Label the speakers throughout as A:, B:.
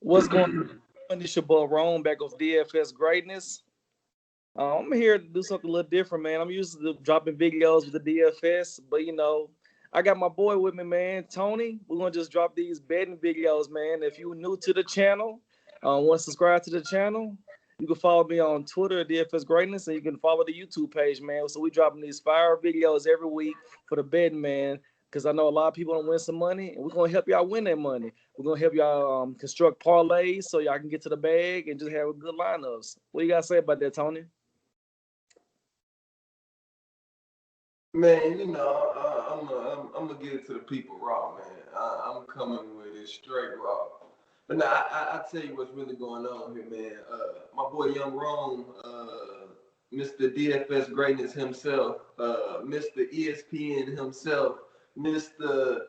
A: What's going on? It's your boy Rome back with DFS Greatness. I'm here to do something a little different, man. I'm used to dropping videos with the DFS, but I got my boy with me, man, Tony. We're gonna just drop these betting videos, man. If you're new to the channel, want to subscribe to the channel, you can follow me on Twitter at DFS Greatness, and you can follow the YouTube page, man. So we dropping these fire videos every week for the betting, man. Because I know a lot of people want to win some money, and we're gonna help y'all win that money. We're gonna help y'all construct parlays so y'all can get to the bag and just have good lineups. What you gotta say about that, Tony?
B: Man, I'm gonna get it to the people raw, man. I'm coming with it straight raw. But now I tell you what's really going on here, man. My boy Young Rome, Mr. DFS Greatness himself, Mr. ESPN himself, Mr.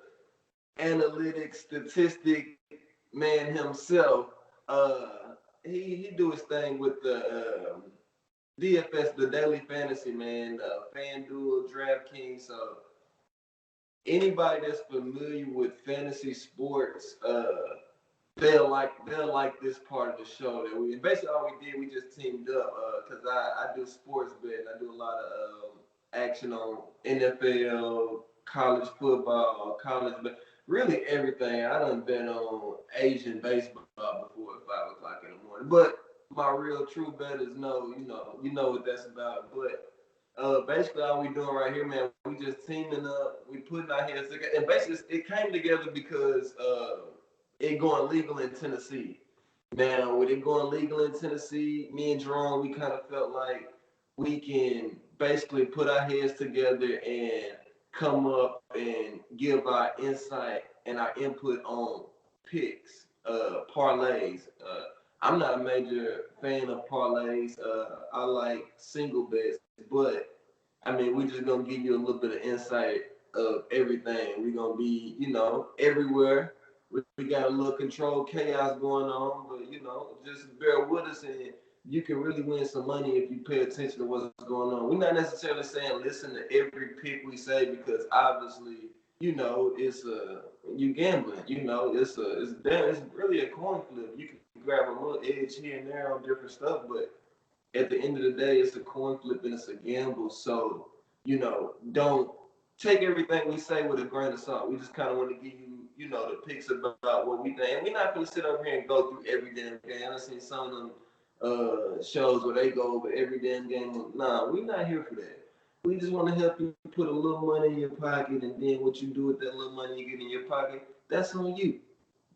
B: Analytics Statistic Man himself. He do his thing with the DFS, the Daily Fantasy, man, FanDuel, DraftKings. So anybody that's familiar with fantasy sports, they'll like this part of the show that we. And basically, all we did, we just teamed up because I do sports betting. I do a lot of action on NFL, college football, college, but really everything. I done been on Asian baseball before at 5 o'clock in the morning, but my real true betters know, you know what that's about. But basically all we doing right here, man, we just teaming up, we putting our heads together, and basically it came together because it going legal in Tennessee. Now, with it going legal in Tennessee, me and Jerome, we kind of felt like we can basically put our heads together and come up and give our insight and our input on picks, parlays. I'm not a major fan of parlays. I like single bets, but I mean, we're just gonna give you a little bit of insight of everything. We're gonna be, everywhere. We got a little controlled chaos going on, but just bear with us, and you can really win some money if you pay attention to what's going on. We're not necessarily saying listen to every pick we say because obviously, it's you gambling. It's really a coin flip. You can grab a little edge here and there on different stuff, but at the end of the day, it's a coin flip and it's a gamble. So, don't take everything we say with a grain of salt. We just kind of want to give you, the picks about what we think. And we're not going to sit over here and go through every damn game. I've seen some of them shows where they go over every damn game. Nah, we're not here for that. We just want to help you put a little money in your pocket, and then what you do with that little money you get in your pocket, that's on you.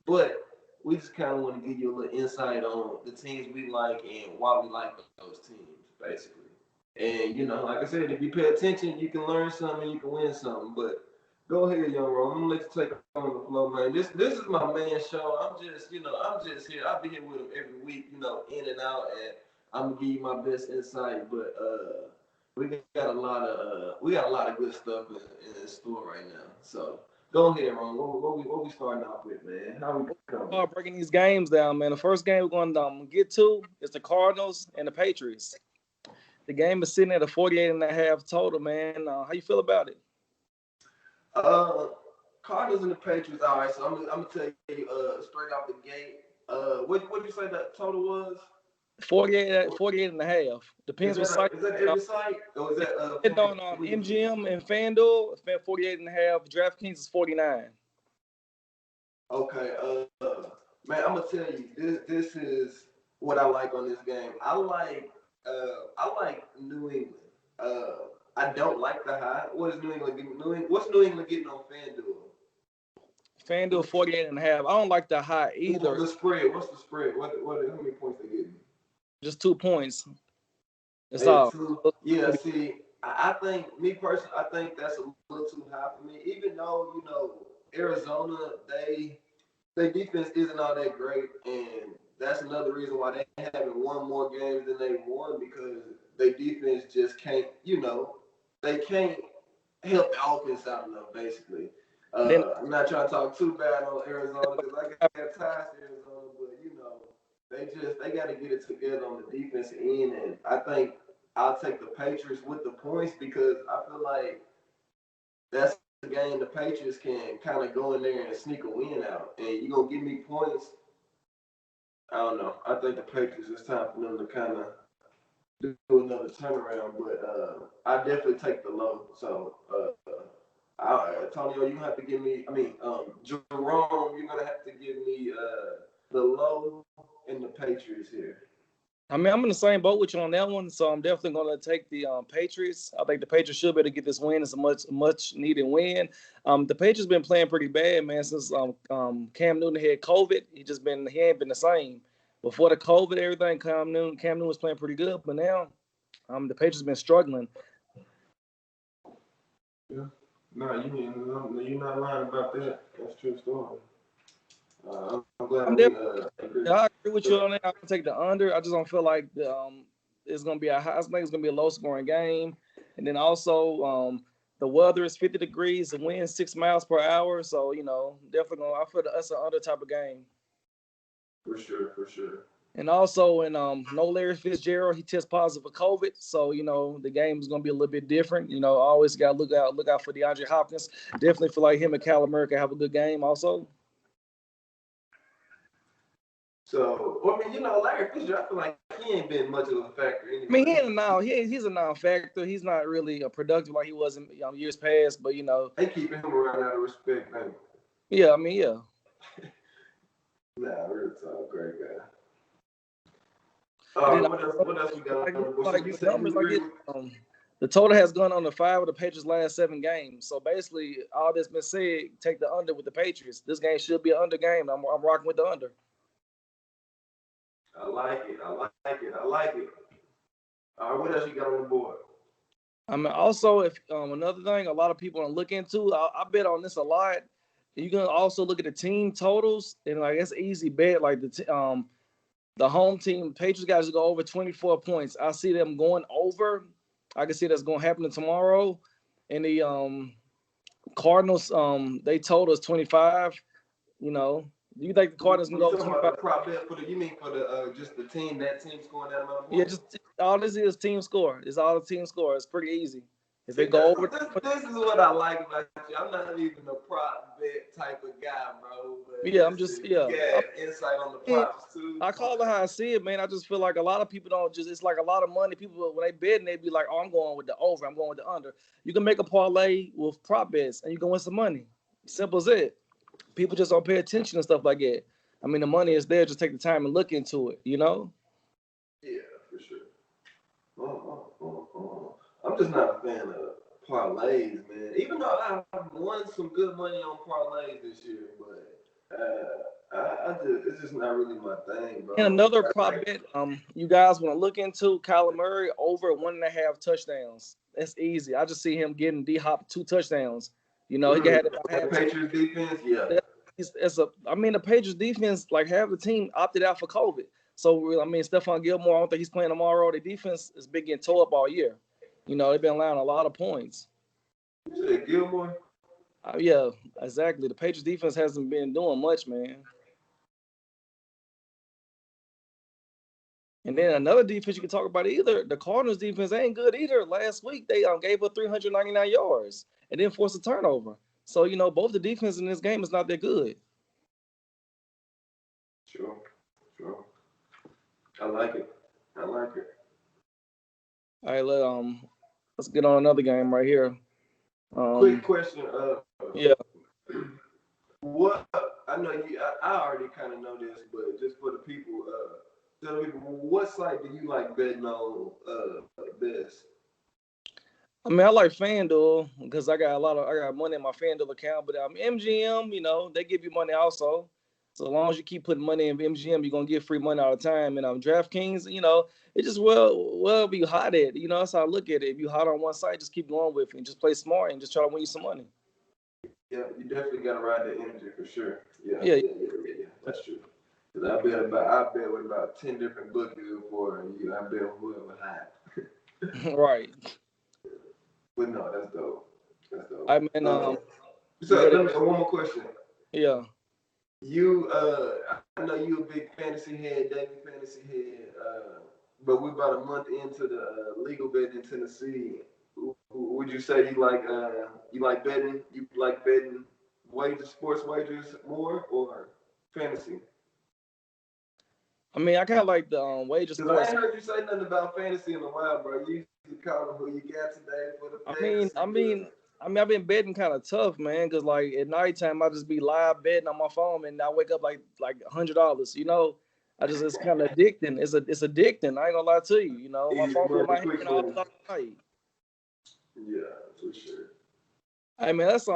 B: But we just kind of want to give you a little insight on the teams we like and why we like those teams, basically. And like I said, if you pay attention, you can learn something, you can win something. But go ahead, young Ron. I'm gonna let you take on the flow, man. This is my man show. I'm just here. I'll be here with him every week, in and out, and I'm gonna give you my best insight. But we got a lot of good stuff in store right now. So go ahead, Ron. What we starting off with, man? How we coming?
A: Start breaking these games down, man. The first game we're going to get to is the Cardinals and the Patriots. The game is sitting at a 48.5 total, man. How you feel about it?
B: Uh, Cardinals and the Patriots. All right, so I'm gonna tell you straight off the gate. What did you say that total was?
A: 48 and a half.
B: Is
A: Depends what
B: that
A: site.
B: is that every site or is that
A: It's
B: for
A: on
B: free?
A: MGM and FanDuel. 48 and a half. DraftKings is 49.
B: Okay, man, I'm gonna tell you this is what I like on this game. I like New England. Uh, I don't like the high. What is New England getting? What's New England getting on FanDuel?
A: FanDuel 48 and a half. I don't like the high either.
B: The spread. What's the spread? What? How many points they getting?
A: Just 2 points. That's
B: At
A: all.
B: two. Yeah, see, I think me personally, I think that's a little too high for me. Even though Arizona, their defense isn't all that great, and that's another reason why they haven't won more games than they won because their defense just can't. They can't help the offense out enough. Basically,
A: Then
B: I'm not trying to talk too bad on Arizona because I got ties to Arizona, but they got to get it together on the defensive end, and I think I'll take the Patriots with the points because I feel like that's a game the Patriots can kind of go in there and sneak a win out, and you're gonna give me points. I don't know. I think the Patriots, it's time for them to kind of do another turnaround, but I definitely take the low. So, Antonio, you have to give me. I mean, Jerome, you're gonna have to give me the low in the Patriots here.
A: I mean, I'm in the same boat with you on that one, so I'm definitely going to take the Patriots. I think the Patriots should be able to get this win. It's a much needed win. The Patriots been playing pretty bad, man, since Cam Newton had COVID. He ain't been the same. Before the COVID, everything Cam Newton was playing pretty good, but now the Patriots been struggling.
B: Yeah, no, you're not lying about that. That's true story. I'm glad we agree.
A: I agree with you on that. I'm gonna take the under. I just don't feel like it's gonna be I think it's gonna be a low scoring game, and then also the weather is 50 degrees, the wind 6 miles per hour. So definitely gonna. I feel that's an under type of game.
B: For sure, for sure.
A: And also, no Larry Fitzgerald, he tests positive for COVID, so the game is gonna be a little bit different. Always got to look out for DeAndre Hopkins. Definitely feel like him and Kyler Murray can have a good game also.
B: So, I mean, Larry Fitzgerald, I feel like he ain't been much of a factor anyway.
A: I mean, he's a non-factor. He's not really a productive like he was in years past, but
B: they keeping him around out of respect, man.
A: Yeah, I mean, yeah.
B: Nah, real talk, great guy. What else we got?
A: The total has gone under 5 of the Patriots' last 7 games. So basically, all that's been said, take the under with the Patriots. This game should be an under game. I'm rocking with the under.
B: I like it. All right, what else you got on the board?
A: I mean, also, if another thing, a lot of people are look into. I bet on this a lot. You can also look at the team totals, and like it's an easy bet. Like the home team, Patriots guys go over 24 points. I see them going over. I can see that's going to happen tomorrow. And the Cardinals, they told us 25. Do you think the Cardinals can go over 25?
B: Prop bet you mean for the just the team, that team scoring that amount of points?
A: Yeah, just all this is team score. It's all the team score. It's pretty easy. If they go over,
B: this is what I like about you. I'm not even a prop bet type of guy, bro. But
A: yeah, I'm just
B: You got insight on the props too.
A: I call it how I see it, man. I just feel like a lot of people don't just. It's like a lot of money. People when they bet, and they be like, "Oh, I'm going with the over. I'm going with the under." You can make a parlay with prop bets, and you can win some money. Simple as it. People just don't pay attention and stuff like that. I mean, the money is there. Just take the time and look into it.
B: Yeah, for sure. I'm just not a fan of parlays, man. Even though I've won some good money on parlays this year, but it's just not really my thing, bro.
A: And another prop bet, you guys want to look into Kyler Murray over 1.5 touchdowns. That's easy. I just see him getting D-Hop 2 touchdowns. He had
B: the Patriots defense, yeah.
A: The Patriots defense, like half the team opted out for COVID. So I mean, Stephon Gilmore, I don't think he's playing tomorrow. The defense has been getting tore up all year. They've been allowing a lot of points.
B: You said Gilmore?
A: Yeah, exactly. The Patriots defense hasn't been doing much, man. And then another defense you can talk about either. The Cardinals defense ain't good either. Last week they gave up 399 yards and then forced a turnover. So both the defense in this game is not that good.
B: Sure. I like it.
A: All right, let's get on another game right here.
B: Quick question.
A: Yeah.
B: What I know I already kind of know this, but just for the people, tell me what site do you like betting on best?
A: I mean, I like FanDuel because I got money in my FanDuel account, but MGM, they give you money also. So as long as you keep putting money in MGM, you're gonna get free money all the time. And DraftKings, it just well be hot at. That's how I look at it. If you hot on one side, just keep going with it and just play smart and just try to win you some money.
B: Yeah, you definitely gotta ride the energy for sure.
A: Yeah.
B: That's true. Cause I bet with about 10 different bookies before I bet whoever hot.
A: Right.
B: But no, that's dope.
A: I mean,
B: so let me one more question.
A: Yeah.
B: You, I know you a big fantasy head, David fantasy head, but we're about a month into the legal betting in Tennessee. Would you say you like betting? You like betting sports wagers more, or fantasy?
A: I mean, I kind of like the wager
B: Because I
A: sports.
B: ain't heard you say nothing about fantasy in a while, bro. You usually call them who you got today for the
A: I mean,
B: fantasy.
A: I mean, I mean, I've been betting kind of tough, man. Cause like at nighttime, I just be live betting on my phone, and I wake up like $100. You know, I just it's kind of addicting. It's addicting. I ain't gonna lie to you. You know, my
B: Easy
A: phone be in
B: money,
A: my
B: quick
A: hand all
B: money.
A: night.
B: Yeah, for sure.
A: Hey man, let's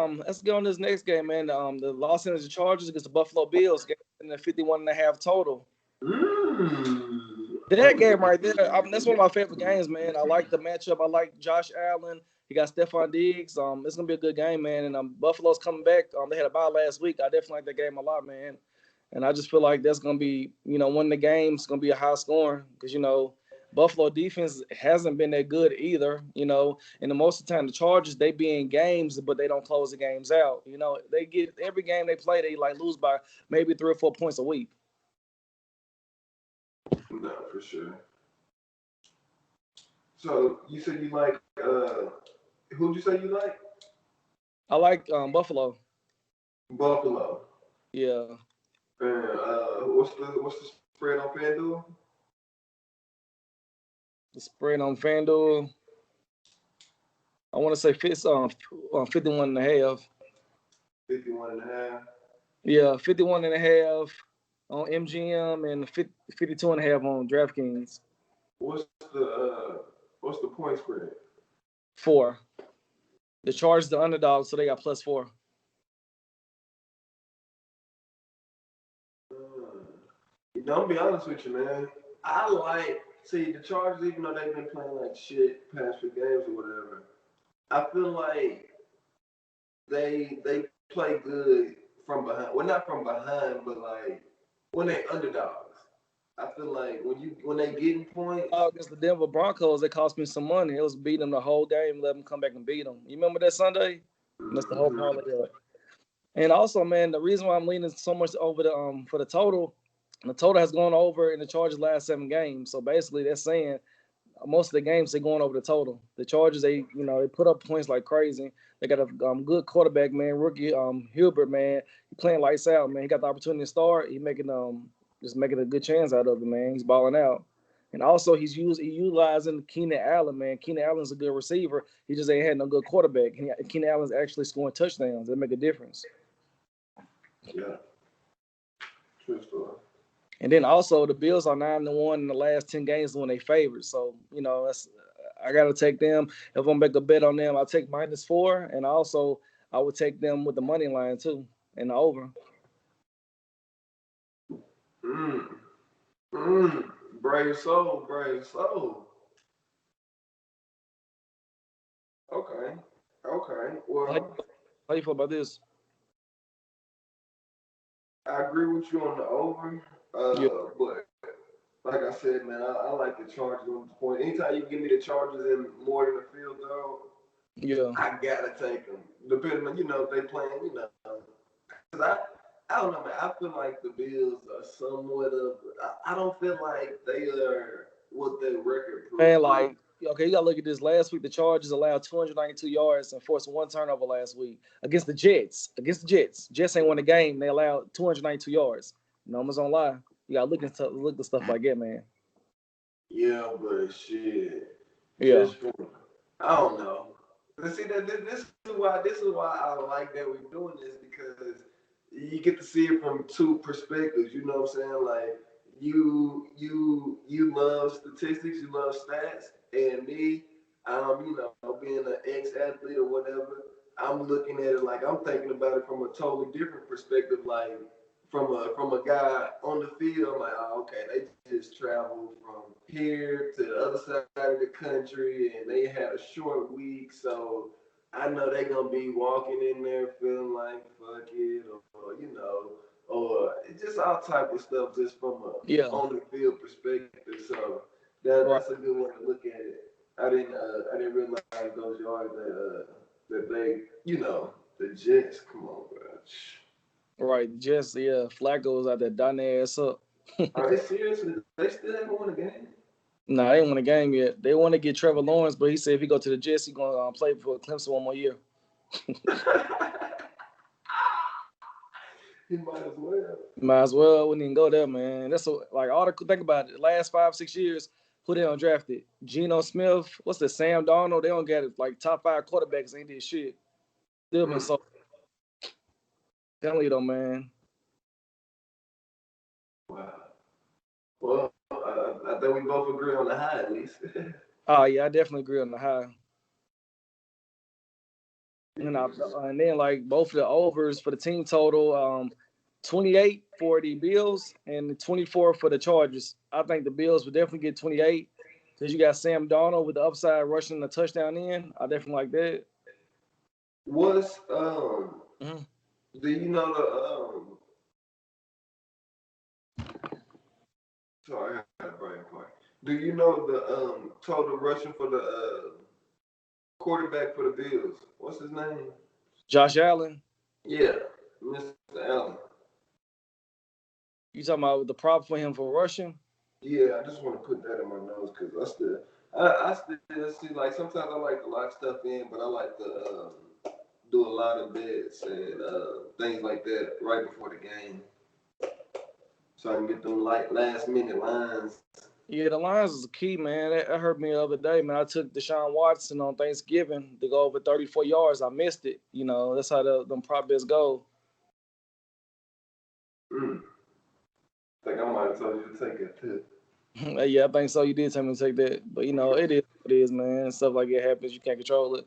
A: go on this next game, man. The Los Angeles Chargers against the Buffalo Bills, game in the 51.5 total. That game right there, that's one of my favorite games, man. I like the matchup. I like Josh Allen. He got Stephon Diggs. It's gonna be a good game, man. And Buffalo's coming back. They had a bye last week. I definitely like that game a lot, man. And I just feel like that's gonna be, one of the games gonna be a high scoring because Buffalo defense hasn't been that good either. And the most of the time the Chargers they be in games, but they don't close the games out. They get every game they play, they like lose by maybe 3 or 4 points a week.
B: No, for sure. So you said you like who'd you say you like?
A: I like Buffalo.
B: Buffalo.
A: Yeah.
B: And what's the spread on FanDuel?
A: The spread on FanDuel, I want to say 51 and a half.
B: 51 and a half.
A: Yeah, 51 and a half on MGM and 52 and a half on DraftKings.
B: What's the point spread?
A: 4. The Chargers the underdog, so they got +4.
B: Don't be honest with you, man. See the Chargers, even though they've been playing like shit past few games or whatever. I feel like they play good from behind. Well, not from behind, but like when they underdogs. I feel like when they getting points.
A: Against the Denver Broncos, it cost me some money. It was beating them the whole game, let them come back and beat them. You remember that Sunday? And that's the whole parlay of it. And also, man, the reason why I'm leaning so much over for the total has gone over in the Chargers' last 7 games. So basically, they're saying most of the games they're going over the total. The Chargers, they put up points like crazy. They got a good quarterback, man, rookie Hilbert, man. He playing lights out, man. He got the opportunity to start. He making just making a good chance out of it, man. He's balling out. And also he utilizing Keenan Allen, man. Keenan Allen's a good receiver. He just ain't had no good quarterback. Keenan Allen's actually scoring touchdowns. That make a difference.
B: Yeah. True story.
A: And then also the Bills are 9-1 in the last 10 games when they favored. So I got to take them. If I'm make a bet on them, I'll take -4, and also I would take them with the money line too and the over.
B: Mm. Mm. Brave soul, brave soul. Okay. Okay.
A: How,
B: Well,
A: how you feel about this?
B: I agree with you on the over.
A: Yeah,
B: But like I said, man, I like the Chargers on this point. Anytime you give me the Chargers in more than a field goal,
A: yeah.
B: I gotta take them. Depending on if they playing, cause I don't know, man. I feel like the Bills are somewhat of. I don't feel like they are what their record
A: Man,
B: proves.
A: okay, you gotta look at this. Last week, the Chargers allowed 292 yards and forced 1 turnover last week against the Jets. Against the Jets, Jets ain't won the game. They allowed 292 yards. Numbers don't lie. You gotta look at stuff like that, man.
B: Yeah, but shit,
A: Yeah,
B: just for I don't know. But see that this is why I like that we're doing this because you get to see it from two perspectives. You know what I'm saying? Like you love statistics, you love stats, and me, being an ex-athlete or whatever, I'm looking at it like I'm thinking about it from a totally different perspective. Like from a guy on the field, I'm like, oh, okay, they just traveled from here to the other side of the country, and they had a short week, so I know they're gonna be walking in there feeling like fuck it, or just all type of stuff, just from a
A: yeah,
B: on the field perspective. So
A: right,
B: that's a good way to look at it. I didn't realize those yards that they the Jets. Come on, bro.
A: right. Just Flacco's out there dotting their ass up.
B: Are they seriously? They still haven't won a game.
A: Nah, they ain't won a game yet. They want to get Trevor Lawrence, but he said if he go to the Jets, he gonna play for Clemson one more year.
B: He might as well.
A: Might as well. Wouldn't even go there, man. That's like all the think about it. The last 5-6 years, who they undrafted? Geno Smith. What's the Sam Darnold? They don't get it. Like top 5 quarterbacks ain't did shit. Still been so. Telling you though, man.
B: Wow. Well, I think we both agree on the high at least.
A: Oh yeah, I definitely agree on the high. And then like both of the overs for the team total, 28 for the Bills and 24 for the Chargers. I think the Bills would definitely get 28 because you got Sam Darnold with the upside rushing the touchdown in. I definitely like that.
B: What's do you know the sorry, I had a brain part. Do you know the total rushing for the quarterback for the Bills? What's his name?
A: Josh Allen.
B: Yeah, Mr. Allen.
A: You talking about the prop for him for rushing?
B: Yeah, I just want to put that in my nose because I still see, like, sometimes I like to lock stuff in, but I like to do a lot of bets and things like that right before the game, so I can get them like last minute lines.
A: Yeah, the lines is key, man. That hurt me the other day, man. I took Deshaun Watson on Thanksgiving to go over 34 yards. I missed it. You know, that's how them prop bets go.
B: I think I might have told you to take it too.
A: Yeah, I think so. You did tell me to take that. But, you know, it is what it is, man. Stuff like it happens. You can't control it.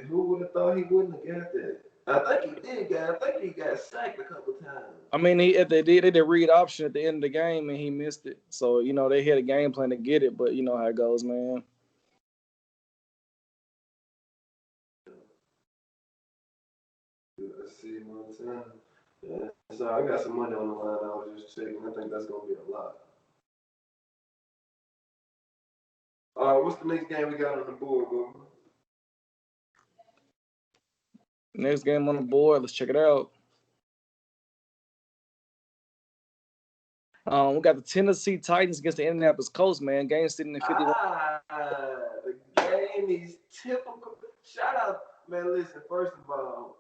B: Who would have thought he wouldn't have got that? I think he did, guys. I think he got sacked a couple times.
A: I mean, they did read option at the end of the game, and he missed it. So, you know, they had a game plan to get it, but you know how it goes, man.
B: Let's see one time. Yeah. So I got some money on the line. I was just checking. I think that's gonna be a lot. What's the next game we got on the board, bro?
A: Next game on the board, let's check it out. We got the Tennessee Titans against the Indianapolis Colts, man. Game sitting at 51.
B: The game is typical. Shout out, man. Listen, first of all,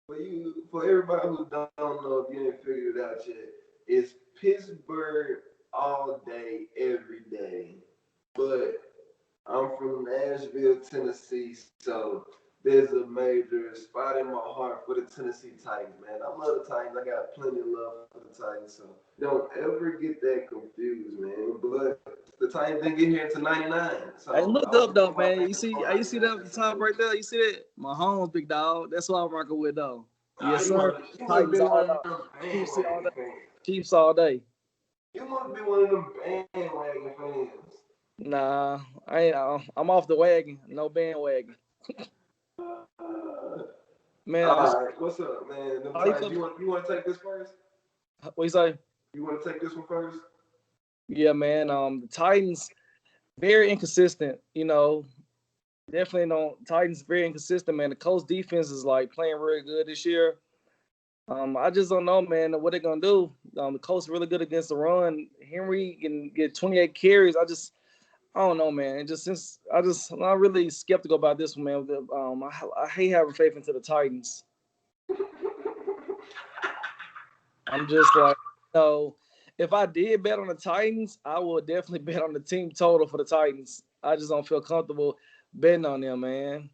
B: for everybody who don't know, if you ain't figured it out yet, it's Pittsburgh all day, every day. But I'm from Nashville, Tennessee, so there's a major spot in my heart for the Tennessee Titans, man. I love the Titans. I got plenty of love for the Titans, so don't ever get that confused, man. But the Titans didn't get here until '99. So
A: Hey, look up though, man. You see that at the top right there? You see that? Mahomes, big dog. That's what I'm rocking with though. Yes, sir. Titans all day. Chiefs all day. Chiefs all day.
B: You must be one of them bandwagon fans.
A: Nah, I ain't. I'm off the wagon. No bandwagon. Man,
B: all right, what's up, man? You want to take this first?
A: What you say?
B: You want to take this one first?
A: Yeah, man. The Titans very inconsistent. You know, definitely don't. Titans very inconsistent, man. The Colts defense is like playing really good this year. I just don't know, man, what they're gonna do. The Colts are really good against the run. Henry can get 28 carries. I don't know, man. I'm really skeptical about this one, man. I hate having faith into the Titans. I'm just like, if I did bet on the Titans, I would definitely bet on the team total for the Titans. I just don't feel comfortable betting on them, man.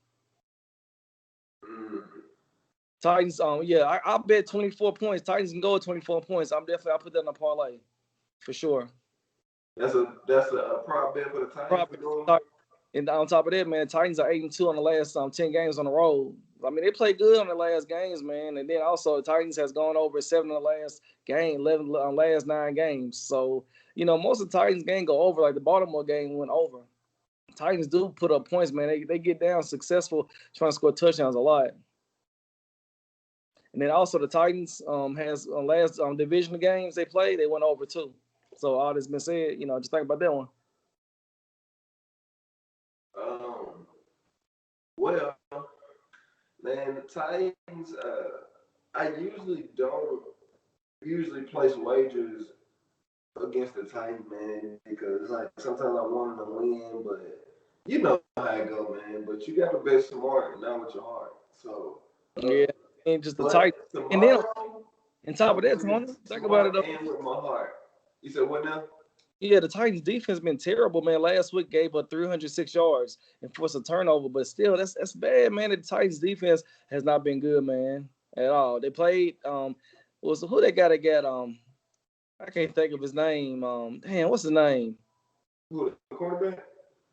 A: Titans, I bet 24 points. Titans can go at 24 points. I'll put that in a parlay for sure.
B: That's a prop bet for the Titans.
A: And on top of that, man, Titans are 8-2 on the last 10 games on the road. I mean, they play good on the last games, man. And then also, the Titans has gone over 7 in the last game, 11 on last 9 games. So, most of the Titans game go over. Like the Baltimore game went over. Titans do put up points, man. They get down successful trying to score touchdowns a lot. And then also the Titans has last division games they played, they went over too. So all this been said, just think about that one.
B: Well, man, the Titans, I usually place wagers against the Titans, man, because like sometimes I want them to win, but you know how it go, man. But you got to bet smart, not with your heart. So
A: yeah, and just the Titans, and then And top of that, Tony, think about it though.
B: And with my heart. You said what now?
A: Yeah, the Titans defense been terrible, man. Last week gave up 306 yards and forced a turnover, but still, that's bad, man. The Titans defense has not been good, man, at all. They played who they got? They got I can't think of his name. Damn, what's his name?
B: Who, the quarterback?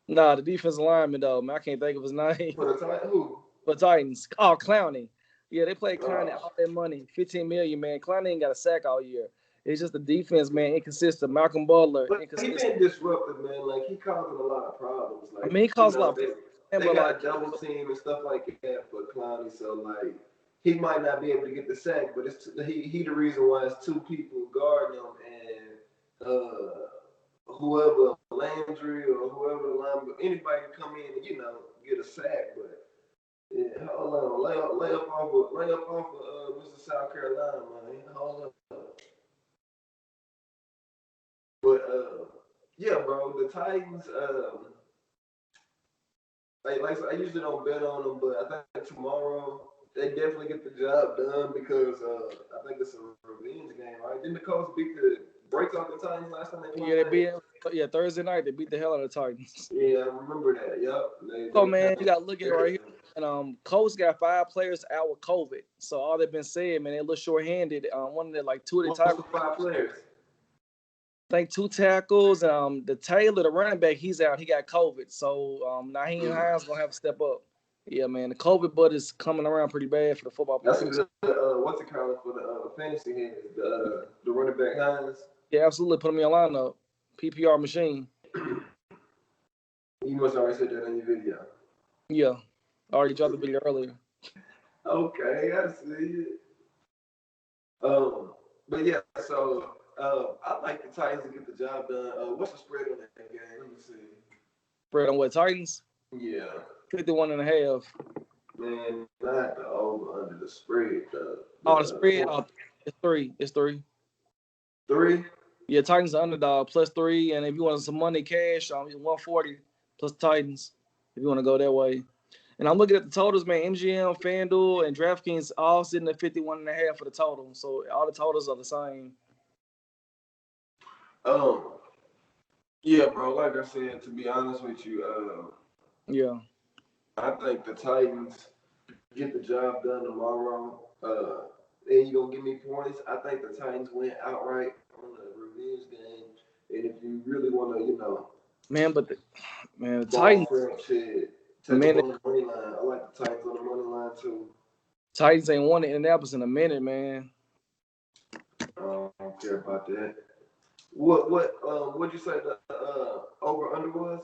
A: Nah, the defensive lineman though, man. I can't think of his name.
B: For the Titans, who?
A: For Titans. Oh, Clowney. Yeah, they played Clowney all that money, $15 million, man. Clowney ain't got a sack all year. It's just the defense, man, inconsistent. Malcolm Butler,
B: but
A: inconsistent.
B: He been disruptive, man. Like he causing a lot of problems. Like
A: I mean, he caused a lot of
B: problems. They got a double team and stuff like that for Clowney. So like he might not be able to get the sack, but it's he the reason why it's two people guarding him and whoever Landry or whoever the lineman, anybody can come in and get a sack, but. Yeah, hold on. Lay up off of Mr. South Carolina, man. Hold up. But yeah, bro, the Titans, like I usually don't bet on them, but I think tomorrow they definitely get the job done because I think it's a revenge game, right? Didn't the Colts beat the brakes off the Titans last time they played?
A: Yeah, they beat Thursday night they beat the hell out of the Titans.
B: Yeah, I remember that. Yep.
A: Oh man, you gotta look at it right here. And Colts got 5 players out with COVID. So all they've been saying, man, they look short-handed. One of the like 2 of the tackles.
B: 5 players.
A: I think 2 tackles. The Taylor, the running back, he's out. He got COVID. So Naheem Hines gonna have to step up. Yeah, man, the COVID bud is coming around pretty bad for the football players.
B: That's what's it called for the fantasy heads, the running back Hines.
A: Yeah, absolutely. Put him in your lineup. PPR machine.
B: You must already said that in your video.
A: Yeah. I already dropped the video earlier.
B: Okay, I see it. But yeah, so I like the Titans to get the job done. What's the spread on that game? Let me see.
A: Spread on what, Titans?
B: Yeah.
A: 51.5.
B: Man, not the over under the spread.
A: The spread? It's 3. It's 3.
B: 3?
A: Yeah, Titans are underdog +3, and if you want some money cash, 140 plus Titans. If you want to go that way. And I'm looking at the totals, man. MGM, FanDuel, and DraftKings all sitting at 51.5 for the total. So all the totals are the same.
B: Yeah, bro. Like I said, to be honest with you,
A: yeah,
B: I think the Titans get the job done tomorrow. And you gonna give me points? I think the Titans win outright on the revenge game. And if you really want to,
A: man, the Titans.
B: Man, on the money line. I like the Titans on the money line too.
A: Titans ain't won in Indianapolis in a minute, man.
B: I don't care about that. What'd you say the over under was?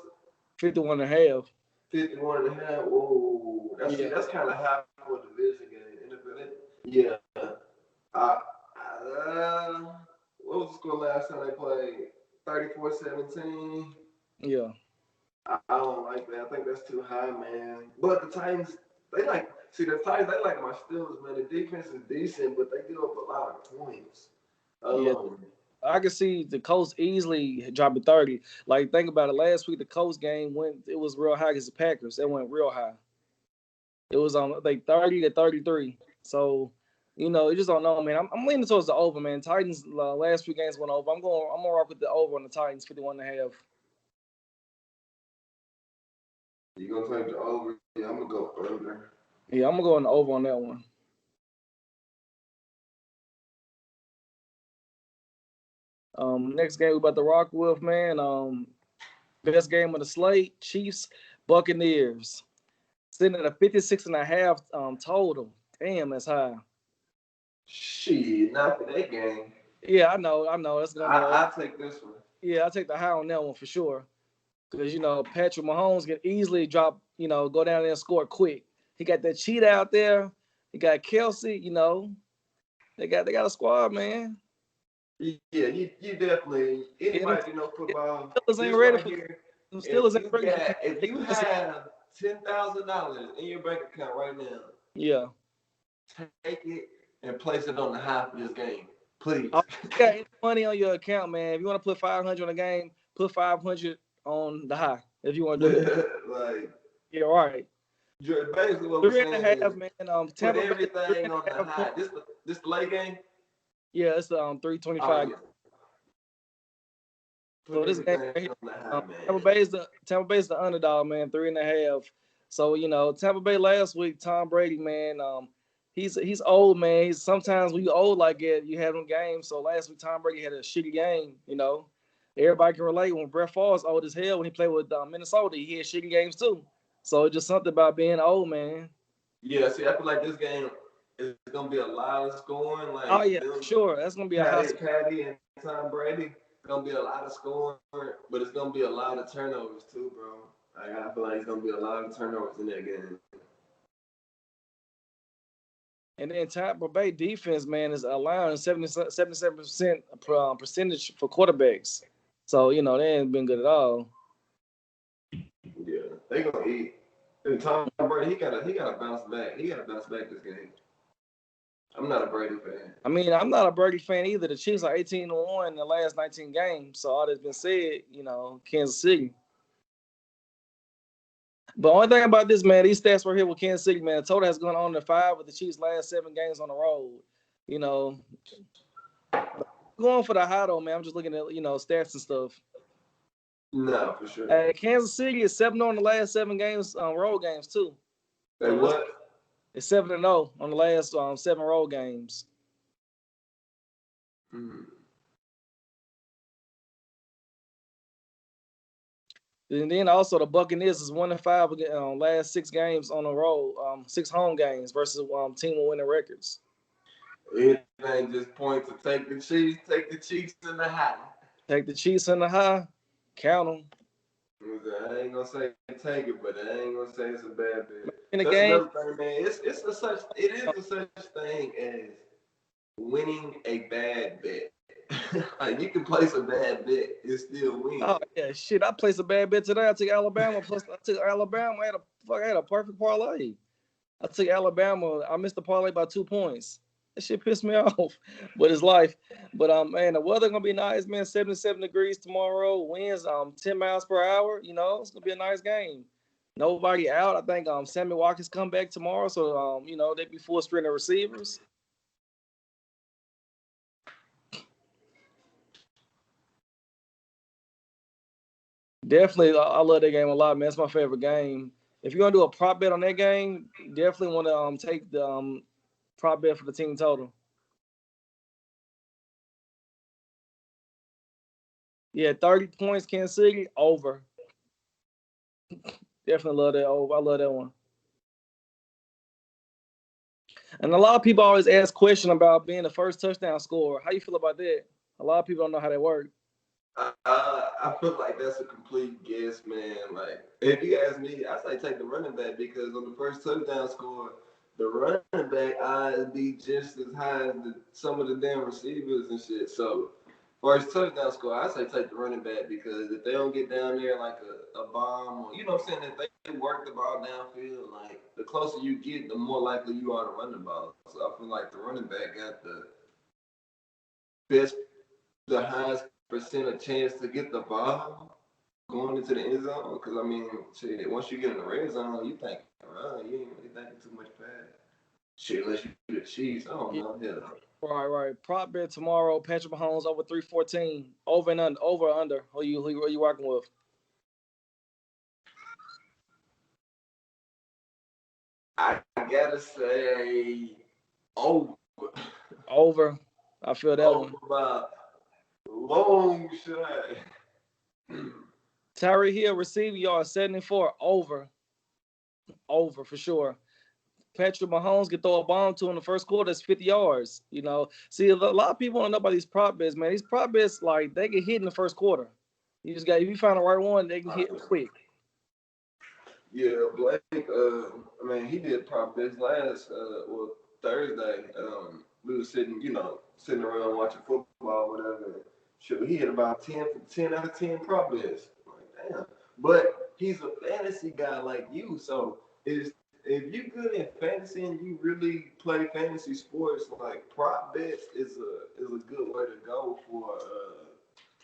A: 51.5.
B: 51.5. Whoa, that's kind of high for a division game. Yeah. What was the score last time they played? 34-17.
A: Yeah.
B: I don't like that. I think that's too high, man. But the Titans, the Titans, they like my Steelers, man. The defense is decent, but they give up a lot of points.
A: Yeah. I can see the Colts easily dropping 30. Like, think about it. Last week, the Colts game it was real high against the Packers. It went real high. It was on, 30-33. So, you just don't know, man. I'm leaning towards the over, man. Titans last few games went over. I'm gonna rock with the over on the Titans, 51.5.
B: You gonna take the over? Yeah, I'm gonna go under.
A: Yeah, I'm gonna go on the over on that one. Next game we about to rock with, man. Best game of the slate: Chiefs, Buccaneers. Sitting at a 56.5 total. Damn, that's high.
B: Shit, not for that game.
A: Yeah, I know. That's gonna.
B: I'll take this one.
A: Yeah, I'll take the high on that one for sure. Because Patrick Mahomes can easily drop. Go down there and score quick. He got that cheat out there. He got Kelsey. They got a squad, man.
B: Yeah, you definitely. Anybody football.
A: Steelers ain't ready for. Steelers ain't ready.
B: If you have $10,000 in your bank account right now,
A: yeah,
B: take it and place it on the high for this game, please.
A: If you got any money on your account, man, if you want to put 500 on the game, put 500 on the high. If you want to do it, yeah, all right.
B: Basically, what
A: 3.5, man.
B: Put everything on the high. This the late game.
A: Yeah, it's 325.
B: Oh, yeah.
A: So
B: Put
A: this game
B: everything
A: right here,
B: on the high,
A: Tampa
B: man.
A: Bay is the underdog, man, 3.5. So Tampa Bay last week, Tom Brady, man, he's old, man. Sometimes when you old like that, you have them games. So last week, Tom Brady had a shitty game. Everybody can relate. When Brett Favre's old as hell, when he played with Minnesota, he had shitty games too. So it's just something about being old, man.
B: Yeah, see, I feel like this game is gonna be a lot of scoring.
A: Oh
B: Like
A: yeah,
B: them,
A: sure. That's gonna be a high.
B: Patty and Tom Brady. It's gonna be a lot of scoring, but it's gonna be a lot of turnovers too, bro. Like, I feel like it's gonna be a lot of turnovers in that game.
A: And then Tampa Bay defense, man, is allowing 77% percentage for quarterbacks. So, they ain't been good at all.
B: Yeah, they gonna eat. And Tom Brady, he gotta bounce back. He gotta bounce back this game. I'm not a Brady fan.
A: I mean, I'm not a Brady fan either. The Chiefs are 18-1 in the last 19 games. So all that's been said, Kansas City. But only thing about this, man, these stats right here with Kansas City, man, total has gone on to 5 with the Chiefs' last 7 games on the road. You know, going for the high though, man. I'm just looking at stats and stuff.
B: No, for sure.
A: Kansas City is 7-0 on the last 7 games, road games too.
B: Hey, what?
A: It's 7-0 on the last 7 road games.
B: Mm.
A: And then also the Buccaneers is 1-5 last 6 games on the road, 6 home games versus team with winning records.
B: Anything just point to take the Chiefs in the high.
A: Take the Chiefs in the high, count them.
B: I ain't gonna say take it, but I ain't gonna say it's a bad bet.
A: In the
B: That's
A: game,
B: another thing, man. It is a such thing as winning a bad bet. Like, you can place a bad bet and still win.
A: oh yeah, shit. I placed a bad bet today. I took Alabama plus. I took Alabama. I had a perfect parlay. I took Alabama. I missed the parlay by 2 points. That shit pissed me off. But it's life. But man, the weather gonna be nice, man. 77 degrees tomorrow. Winds 10 miles per hour. It's gonna be a nice game. Nobody out. I think Sammy Watkins come back tomorrow, so they be full string of receivers. Definitely, I love that game a lot, man. It's my favorite game. If you're gonna do a prop bet on that game, definitely want to take the prop bet for the team total. Yeah, 30 points, Kansas City, over. Definitely love that over. I love that one. And a lot of people always ask questions about being the first touchdown scorer. How you feel about that? A lot of people don't know how that works.
B: I feel like that's a complete guess, man. Like, if you ask me, I say take the running back, because on the first touchdown score, the running back odds be just as high as some of the damn receivers and shit. So, first touchdown score, I say take the running back, because if they don't get down there like a bomb, or, you know what I'm saying, if they work the ball downfield, like, the closer you get, the more likely you are to run the ball. So I feel like the running back got best, the highest percent of chance to get the ball going into the end zone. Because, I mean, shit, once you get in the red zone, you think run. You ain't really thinking too much pass. Shit, unless you do the Chiefs, I don't
A: Yeah,
B: know. Yeah.
A: right. Prop bet tomorrow. Patrick Mahomes over 314. Over and under. Over or under. Who you working with?
B: I gotta say over.
A: Over. I feel that
B: Over
A: one.
B: by long shot.
A: Tyree Hill receiving yards 74. Over. Over for sure. Patrick Mahomes can throw a bomb to in the first quarter. That's 50 yards. See, a lot of people don't know about these prop bets, man. These prop bets, like, they get hit in the first quarter. If you find the right one, they can hit quick.
B: Yeah, Blake. I mean, he did prop bets last Thursday. We were sitting around watching football, whatever. Sure, he had about 10 out of 10 prop bets. Like, damn. But he's a fantasy guy like you, so if you good in fantasy and you really play fantasy sports, like, prop bets is a good way to go for.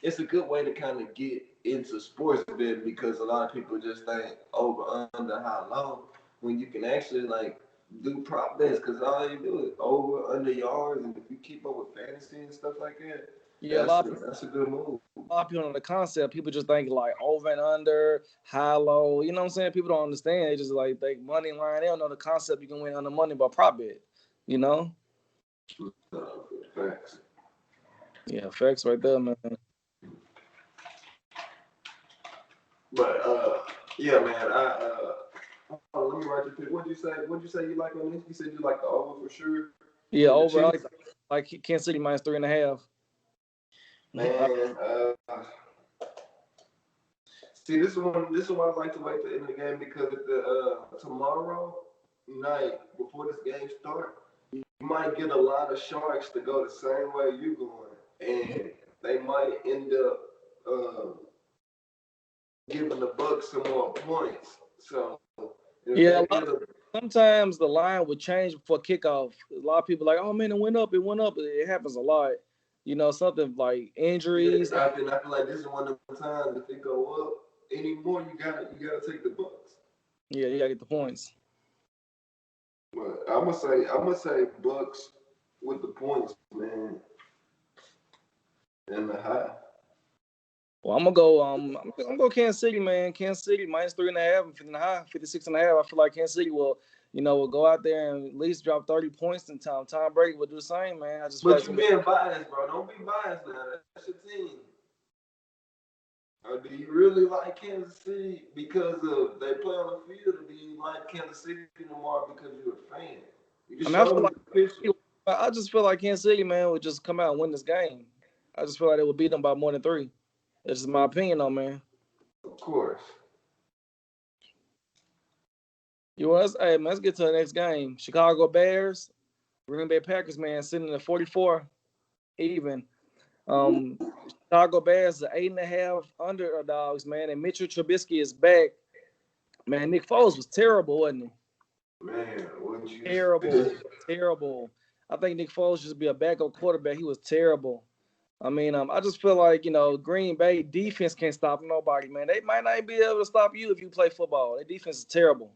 B: It's a good way to kind of get into sports betting, because a lot of people just think over under how long, when you can actually, like, do prop bets because all you do is over, under yards, and if you keep up with fantasy and stuff like that,
A: Yeah,
B: that's a good move.
A: a lot of people on the concept. People just think like over and under, high, low. You know what I'm saying? People don't understand. They just like think money line. They don't know the concept. You can win on the money by prop bet. You know?
B: Facts.
A: Yeah, facts right there, man.
B: But yeah, man. Let me write your pick. What'd you say? What'd you say you like on this? You said you like the over for sure.
A: Yeah,
B: With the
A: over. I
B: Chiefs?
A: like Kansas City minus 3.5.
B: Man, see, this is one. This is why I like to wait to end the game because if the tomorrow night before this game starts, you might get a lot of sharks to go the same way you going, and they might end up giving the Bucks some more points. So if
A: Yeah,
B: they get a
A: sometimes the line would change before kickoff. A lot of people like, oh man, it went up. It went up. It happens a lot. You know, something like injuries.
B: yeah, I feel like this is one of the times if it go up anymore, you gotta take the Bucks.
A: Yeah, you gotta get the points.
B: But I'm gonna say Bucks with the points, man, and the high.
A: Well, I'm gonna go. I'm gonna go Kansas City, man. Kansas City minus 3.5 and 56.5. I feel like Kansas City will go out there and at least drop 30 points in time. Tom Brady will do the same, man. I just feel
B: But
A: like
B: you being biased, bro. Don't be biased now. That's your team. Or do you really like Kansas City because of they play on the field, or do you like Kansas City no more because you're a fan? You
A: I
B: just
A: mean,
B: show me the picture.
A: I just feel like Kansas City, man, would just come out and win this game. I just feel like they would beat them by more than 3. That's just my opinion, though, man.
B: Of course.
A: Hey, man, let's get to the next game. Chicago Bears, Green Bay Packers, man, sitting at 44 even. Chicago Bears are 8.5 underdogs, man, and Mitchell Trubisky is back. Man, Nick Foles was terrible, wasn't he?
B: Man, wouldn't you
A: Terrible,
B: say?
A: terrible. I think Nick Foles should be a backup quarterback. He was terrible. I mean, I just feel like Green Bay defense can't stop nobody, man. They might not be able to stop you if you play football. Their defense is terrible.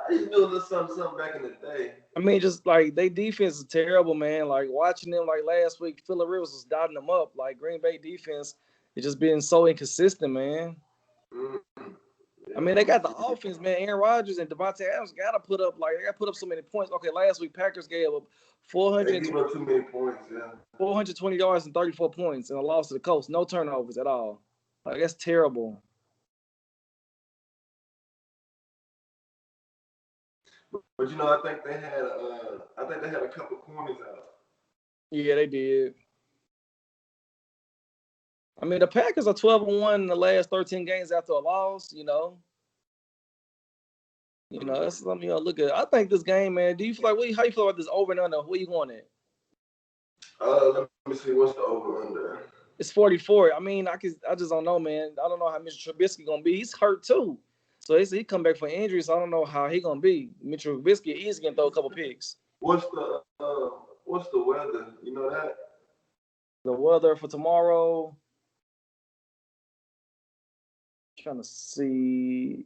B: You do a little something back in the day.
A: I mean, just like they defense is terrible, man. Like watching them like last week, Phillip Rivers was dotting them up. Like Green Bay defense is just being so inconsistent, man.
B: Mm-hmm.
A: I mean, they got the offense, man. Aaron Rodgers and Devontae Adams got to put up so many points. Okay, last week Packers gave up
B: They give up too many points, yeah.
A: 420 yards and 34 points and a loss to the Colts. No turnovers at all. Like that's terrible.
B: But I think they had a couple corners out.
A: Yeah, they did. I mean, the Packers are 12-1 in the last 13 games after a loss. That's something look at. I think this game, man. Do you feel like how you feel about this over and under? Where you going at?
B: Let me see. What's the over under?
A: It's 44. I mean, I just don't know, man. I don't know how Mr. Trubisky gonna be. He's hurt too, so he come back for injury. So I don't know how he gonna be. Mitchell Trubisky is gonna throw a couple picks.
B: What's the weather? You know that?
A: The weather for tomorrow. Trying to see.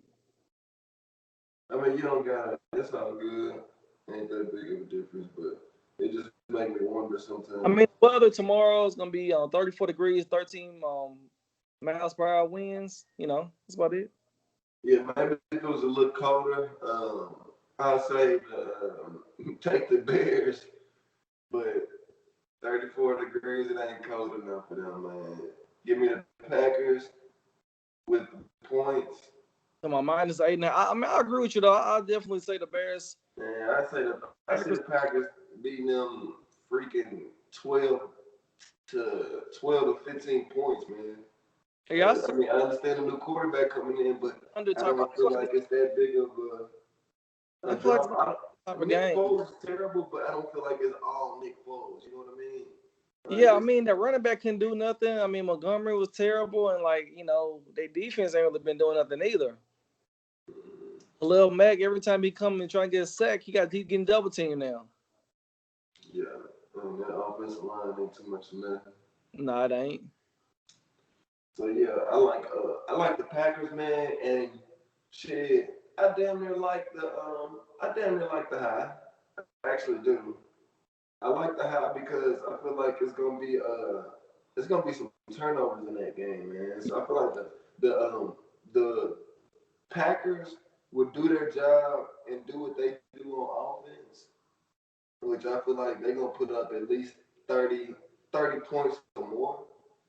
B: I mean, you don't got it. It's all good. Ain't that big of a difference, but it just make me wonder sometimes.
A: I mean, the weather tomorrow is gonna be 34 degrees, 13 miles per hour winds. That's about it.
B: Yeah, maybe if it was a little colder, I'll say take the Bears, but 34 degrees, it ain't cold enough for them, man. Give me the Packers with points.
A: So my minus 8 now. I mean, I agree with you though. I'll definitely say the Bears.
B: Man, I say the Packers beating them freaking 12 to 15 points, man.
A: Hey,
B: I mean, I understand the new quarterback coming in, but I don't feel like it's that big of a drop. Nick Foles is terrible, but I don't feel like it's all Nick Foles. You know what I mean?
A: Yeah, I mean, that running back couldn't do nothing. I mean, Montgomery was terrible, and their defense ain't really been doing nothing either. Khalil Mack, every time he come and try to get a sack, he getting double teamed now.
B: Yeah, that offensive line ain't too much of that.
A: Nah, it ain't.
B: So yeah, I like the Packers, man, and shit. I damn near like I damn near like the high. I actually do. I like the high because I feel like it's gonna be some turnovers in that game, man. So I feel like the Packers would do their job and do what they do on offense, which I feel like they're gonna put up at least 30 points or more.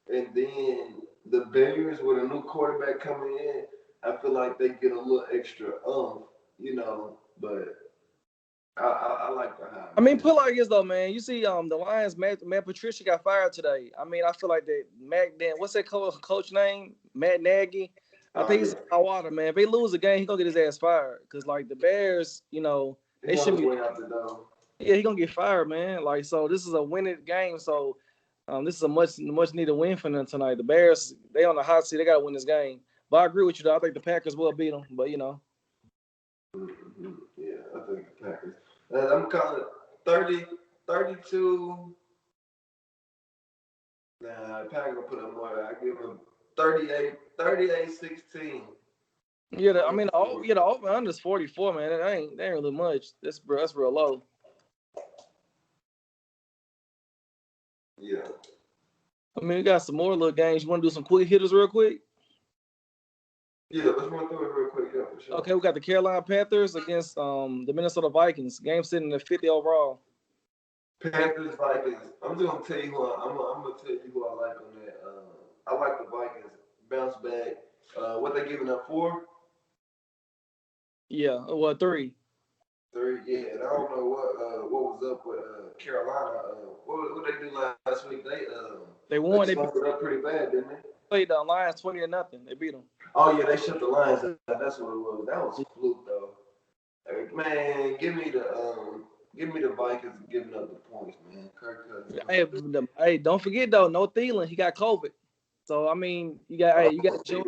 B: And then the Bears with a new quarterback coming in, I feel like they get a little extra but I like the high,
A: I mean,
B: man.
A: put like this though, man. You see, the Lions, Matt Patricia got fired today. I mean, I feel like that what's that coach name? Matt Nagy. I
B: Oh
A: think he's
B: yeah,
A: hot water, man. If they lose a game, he gonna get his ass fired. Cause like the Bears,
B: he's
A: they
B: on
A: should
B: his
A: be.
B: way out the door.
A: Yeah, he gonna get fired, man. Like, so this is a winning game. So, this is a much needed win for them tonight. The Bears, they on the hot seat. They gotta win this game. But I agree with you though. I think the Packers will beat them. But
B: Mm-hmm. Yeah, I think the Packers. I'm calling it 30, 32. Nah, the Packers will put up more. I give them 38-16.
A: yeah, I
B: Final
A: mean,
B: score.
A: the over under is 44, man. That ain't really much. That's real low.
B: Yeah.
A: I mean, we got some more little games. You want to do some quick hitters real quick?
B: Yeah, let's run through it real quick, yeah, for sure.
A: Okay, we got the Carolina Panthers against the Minnesota Vikings. Game sitting at 50 overall.
B: Panthers, Vikings. I'm just gonna tell you I'm gonna tell you who I like on that. I like the Vikings. Bounce back. What they giving up for?
A: Yeah, well, 3.
B: 3. Yeah, and I don't know what was up with Carolina. What they do last week?
A: They
B: They
A: won. They
B: fucked it up pretty bad, didn't they?
A: played the Lions 20-0. They beat them.
B: Oh yeah, they shut the lines up. That's what it was. That was fluke though. Man, give me the Vikings giving up the points, man. Kirk Cousins.
A: Hey, don't forget though, no Thielen. He got COVID. So I mean, you got Joe,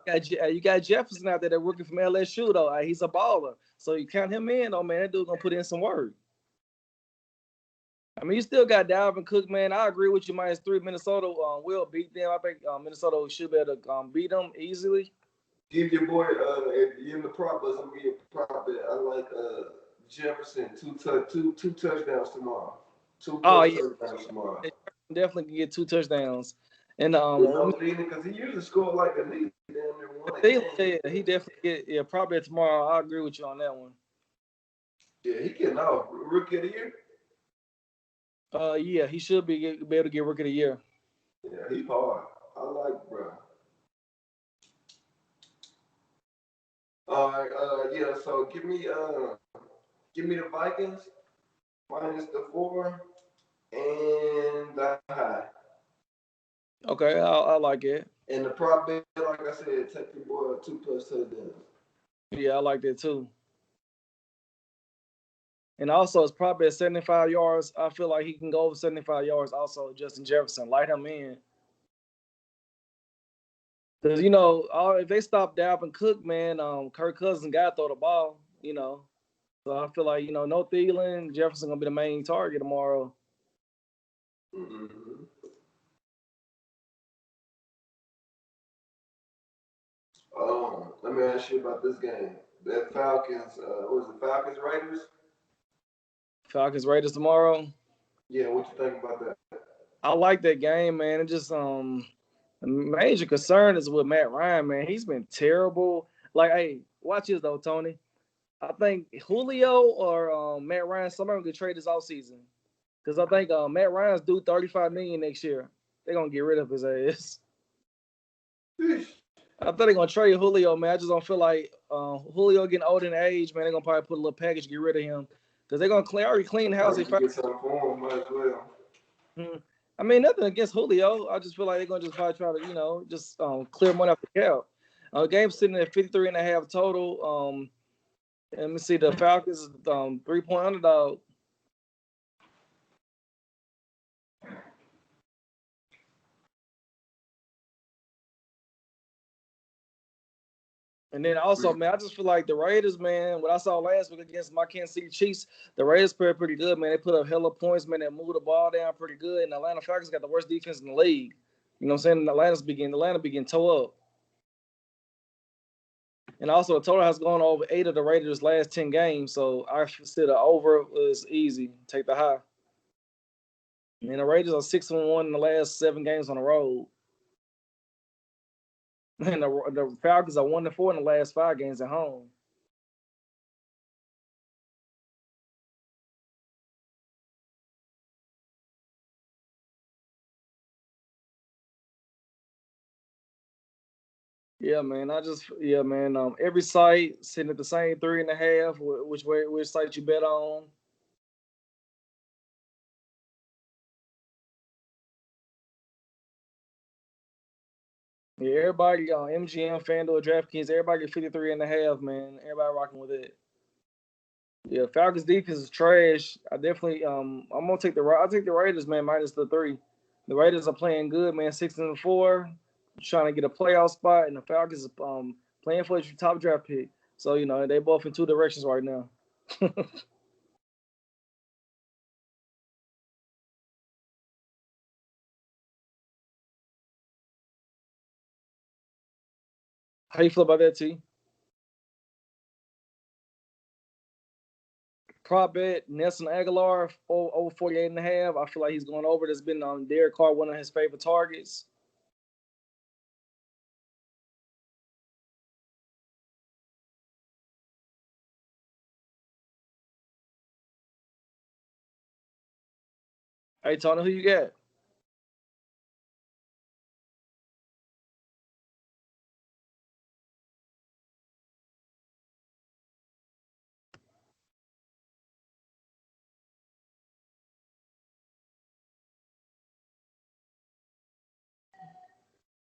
A: you got Jefferson out there that working from LSU though. He's a baller. So you count him in, though, man. That dude gonna put in some work. I mean, you still got Dalvin Cook, man. I agree with you. -3. Minnesota will beat them. I think Minnesota should be able to beat them easily.
B: Give your boy if you're in the prop bus, I'm gonna give you a prop bet. I like Jefferson two touchdowns tomorrow. Two
A: Oh
B: plus
A: yeah,
B: touchdowns tomorrow.
A: definitely can get 2 touchdowns. And
B: With no Thielen, because he usually scored like at least damn near one a
A: Thielen,
B: game.
A: he definitely probably tomorrow. I agree with you on that one.
B: Yeah, he getting off rookie of the year.
A: Yeah, he should be able to get rookie of the year.
B: Yeah, he's hard. I like bro. All right, yeah. So give me the Vikings -4 and the high.
A: Okay, I like it.
B: And the prop bet, like I said, take your boy 2 plus touchdowns.
A: Yeah, I like that too. And also, it's probably at 75 yards. I feel like he can go over 75 yards. Also, Justin Jefferson, light him in. Because if they stop Dalvin Cook, man, Kirk Cousins got to throw the ball. So I feel like no Thielen, Jefferson gonna be the main target tomorrow.
B: Mm-hmm. Let me ask you about this game. That Falcons, what was it, Falcons Raiders?
A: Falcons Raiders tomorrow.
B: Yeah, what you think about that?
A: I like that game, man. It just the major concern is with Matt Ryan, man. He's been terrible. Like, hey, watch this though, Tony. I think Julio or Matt Ryan, somebody gonna get traded this offseason. Because I think Matt Ryan's due $35 million next year. They're gonna get rid of his ass. I thought they're gonna trade Julio, man. I just don't feel like Julio getting old in age, man. They're gonna probably put a little package to get rid of him. Because they're gonna already clean the house.
B: They get something for him, might as well.
A: I mean, nothing against Julio. I just feel like they're gonna just probably try to, just clear money off the cap. Game sitting at 53.5 total. Let me see. The Falcons 3-point underdog. And then also, man, I just feel like the Raiders, man, what I saw last week against my Kansas City Chiefs, the Raiders played pretty good, man. They put up hella points, man. They moved the ball down pretty good. And the Atlanta Falcons got the worst defense in the league. You know what I'm saying? Atlanta begin toe up. And also, the total has gone over 8 of the Raiders' last 10 games, so I consider over was easy. Take the high. And the Raiders are 6-1 in the last 7 games on the road. And the Falcons are 1-4 in the last 5 games at home. Yeah, man. Every site sitting at the same 3.5. Which site you bet on? Yeah, everybody on MGM, FanDuel, DraftKings, everybody get 53.5, man. Everybody rocking with it. Yeah, Falcons defense is trash. I'm gonna I'll take the Raiders, man, minus the 3. The Raiders are playing good, man, 6-4, trying to get a playoff spot, and the Falcons playing for your top draft pick. So, they both in two directions right now. How you feel about that, T? Prop bet Nelson Aguilar over 48.5. I feel like he's going over. That's been Derek Carr, one of his favorite targets. Hey, Tony, who you got?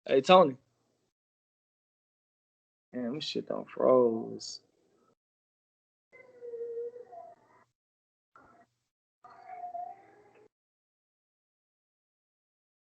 A: Hey, Tony. Damn, this shit don't froze.